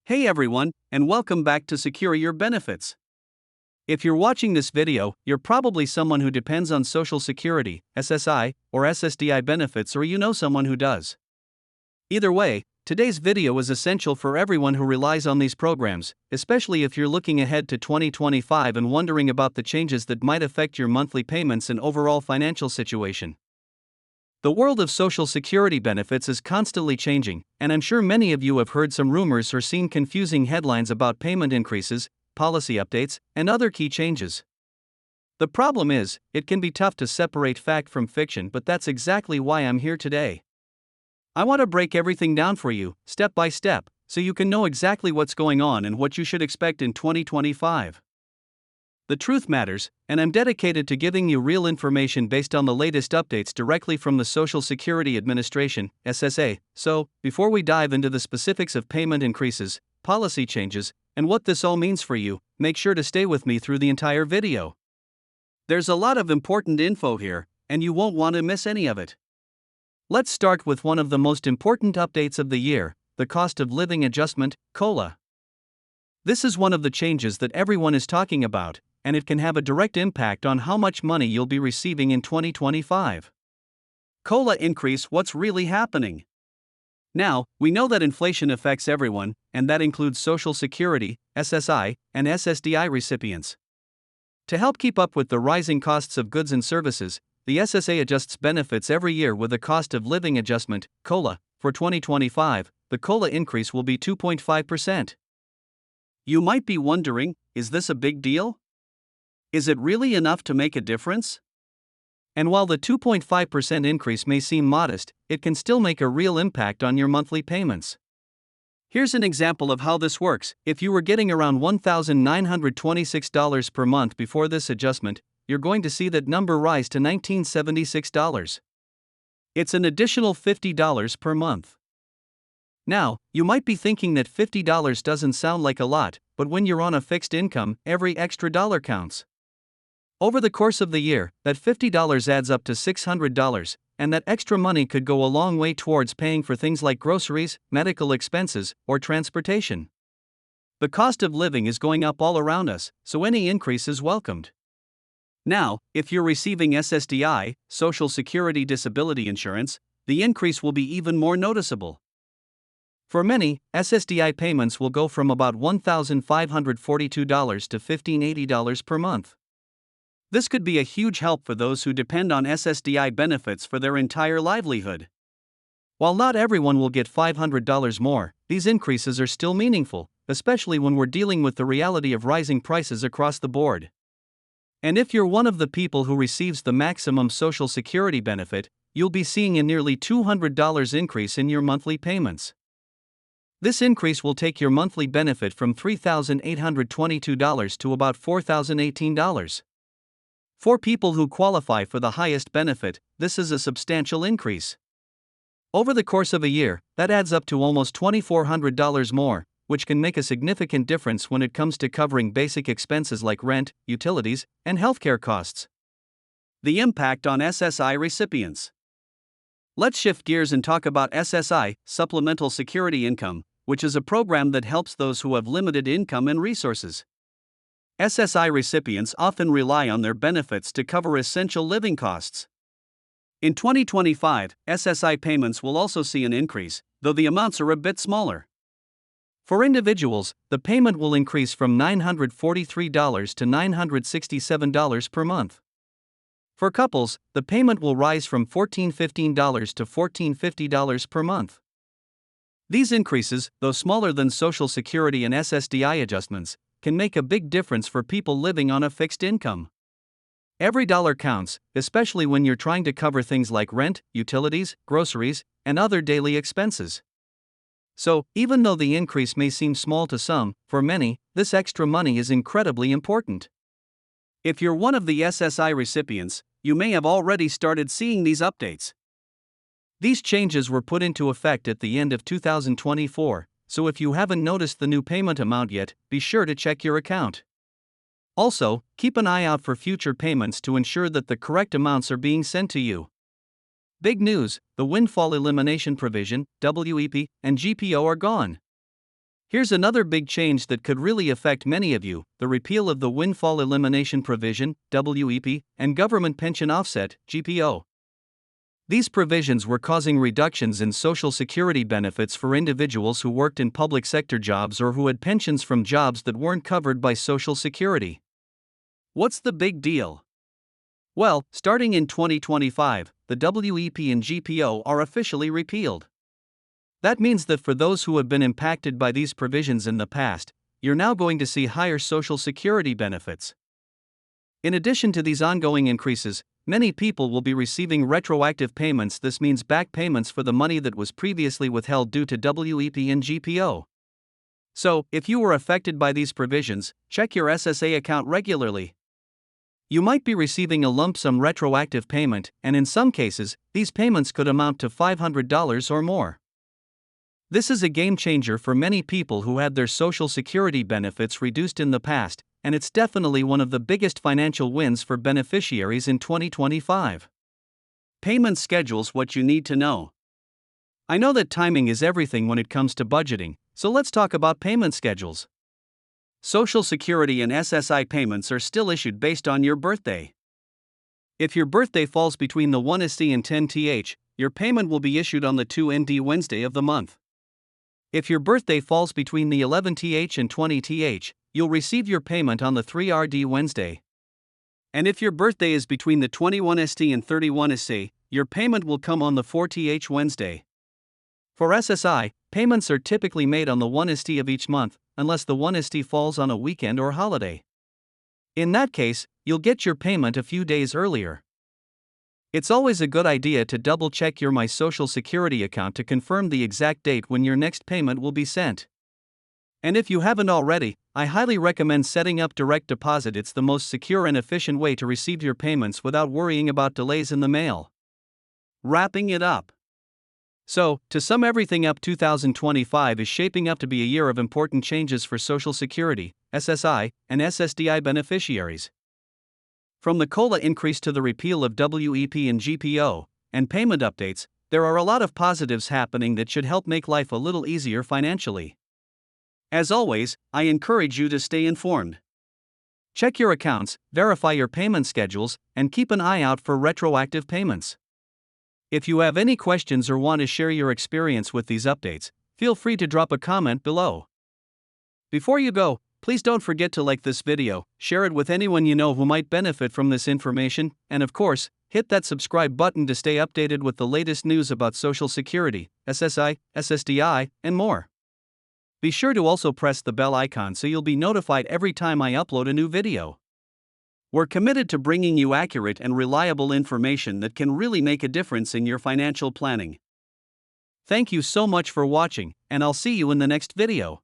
Hey everyone, and welcome back to Secure Your Benefits. If you're watching this video, you're probably someone who depends on Social Security, SSI, or SSDI benefits, or you know someone who does. Either way, today's video is essential for everyone who relies on these programs, especially if you're looking ahead to 2025 and wondering about the changes that might affect your monthly payments and overall financial situation. The world of Social Security benefits is constantly changing, and I'm sure many of you have heard some rumors or seen confusing headlines about payment increases, policy updates, and other key changes. The problem is, it can be tough to separate fact from fiction, but that's exactly why I'm here today. I want to break everything down for you, step by step, so you can know exactly what's going on and what you should expect in 2025. The truth matters, and I'm dedicated to giving you real information based on the latest updates directly from the Social Security Administration, SSA. So, before we dive into the specifics of payment increases, policy changes, and what this all means for you, make sure to stay with me through the entire video. There's a lot of important info here, and you won't want to miss any of it. Let's start with one of the most important updates of the year, the Cost of Living Adjustment, COLA. This is one of the changes that everyone is talking about, and it can have a direct impact on how much money you'll be receiving in 2025. COLA increase: what's really happening? Now, we know that inflation affects everyone, and that includes Social Security, SSI, and SSDI recipients. To help keep up with the rising costs of goods and services, the SSA adjusts benefits every year with a Cost of Living Adjustment, COLA. For 2025, the COLA increase will be 2.5%. You might be wondering, is this a big deal? Is it really enough to make a difference? And while the 2.5% increase may seem modest, it can still make a real impact on your monthly payments. Here's an example of how this works. If you were getting around $1,926 per month before this adjustment, you're going to see that number rise to $1,976. It's an additional $50 per month. Now, you might be thinking that $50 doesn't sound like a lot, but when you're on a fixed income, every extra dollar counts. Over the course of the year, that $50 adds up to $600, and that extra money could go a long way towards paying for things like groceries, medical expenses, or transportation. The cost of living is going up all around us, so any increase is welcomed. Now, if you're receiving SSDI, Social Security Disability Insurance, the increase will be even more noticeable. For many, SSDI payments will go from about $1,542 to $1,580 per month. This could be a huge help for those who depend on SSDI benefits for their entire livelihood. While not everyone will get $500 more, these increases are still meaningful, especially when we're dealing with the reality of rising prices across the board. And if you're one of the people who receives the maximum Social Security benefit, you'll be seeing a nearly $200 increase in your monthly payments. This increase will take your monthly benefit from $3,822 to about $4,018. For people who qualify for the highest benefit, this is a substantial increase. Over the course of a year, that adds up to almost $2,400 more, which can make a significant difference when it comes to covering basic expenses like rent, utilities, and healthcare costs. The impact on SSI recipients. Let's shift gears and talk about SSI, Supplemental Security Income, which is a program that helps those who have limited income and resources. SSI recipients often rely on their benefits to cover essential living costs. In 2025, SSI payments will also see an increase, though the amounts are a bit smaller. For individuals, the payment will increase from $943 to $967 per month. For couples, the payment will rise from $1,415 to $1,450 per month. These increases, though smaller than Social Security and SSDI adjustments, can make a big difference for people living on a fixed income. Every dollar counts, especially when you're trying to cover things like rent, utilities, groceries, and other daily expenses. So, even though the increase may seem small to some, for many, this extra money is incredibly important. If you're one of the SSI recipients, you may have already started seeing these updates. These changes were put into effect at the end of 2024, so if you haven't noticed the new payment amount yet, be sure to check your account. Also, keep an eye out for future payments to ensure that the correct amounts are being sent to you. Big news: the Windfall Elimination Provision, WEP, and GPO are gone. Here's another big change that could really affect many of you: the repeal of the Windfall Elimination Provision, WEP, and Government Pension Offset, GPO. These provisions were causing reductions in Social Security benefits for individuals who worked in public sector jobs or who had pensions from jobs that weren't covered by Social Security. What's the big deal? Well, starting in 2025, the WEP and GPO are officially repealed. That means that for those who have been impacted by these provisions in the past, you're now going to see higher Social Security benefits. In addition to these ongoing increases, many people will be receiving retroactive payments. This means back payments for the money that was previously withheld due to WEP and GPO. So, if you were affected by these provisions, check your SSA account regularly. You might be receiving a lump sum retroactive payment, and in some cases, these payments could amount to $500 or more. This is a game changer for many people who had their Social Security benefits reduced in the past, and it's definitely one of the biggest financial wins for beneficiaries in 2025. Payment schedules: what you need to know. I know that timing is everything when it comes to budgeting, so let's talk about payment schedules. Social Security and SSI payments are still issued based on your birthday. If your birthday falls between the 1st and 10th, your payment will be issued on the 2nd Wednesday of the month. If your birthday falls between the 11th and 20th, you'll receive your payment on the 3rd Wednesday. And if your birthday is between the 21st and 31st, your payment will come on the 4th Wednesday. For SSI, payments are typically made on the 1st of each month, unless the 1st falls on a weekend or holiday. In that case, you'll get your payment a few days earlier. It's always a good idea to double-check your My Social Security account to confirm the exact date when your next payment will be sent. And if you haven't already, I highly recommend setting up direct deposit. It's the most secure and efficient way to receive your payments without worrying about delays in the mail. Wrapping it up. So, to sum everything up, 2025 is shaping up to be a year of important changes for Social Security, SSI, and SSDI beneficiaries. From the COLA increase to the repeal of WEP and GPO, and payment updates, there are a lot of positives happening that should help make life a little easier financially. As always, I encourage you to stay informed. Check your accounts, verify your payment schedules, and keep an eye out for retroactive payments. If you have any questions or want to share your experience with these updates, feel free to drop a comment below. Before you go, please don't forget to like this video, share it with anyone you know who might benefit from this information, and of course, hit that subscribe button to stay updated with the latest news about Social Security, SSI, SSDI, and more. Be sure to also press the bell icon so you'll be notified every time I upload a new video. We're committed to bringing you accurate and reliable information that can really make a difference in your financial planning. Thank you so much for watching, and I'll see you in the next video.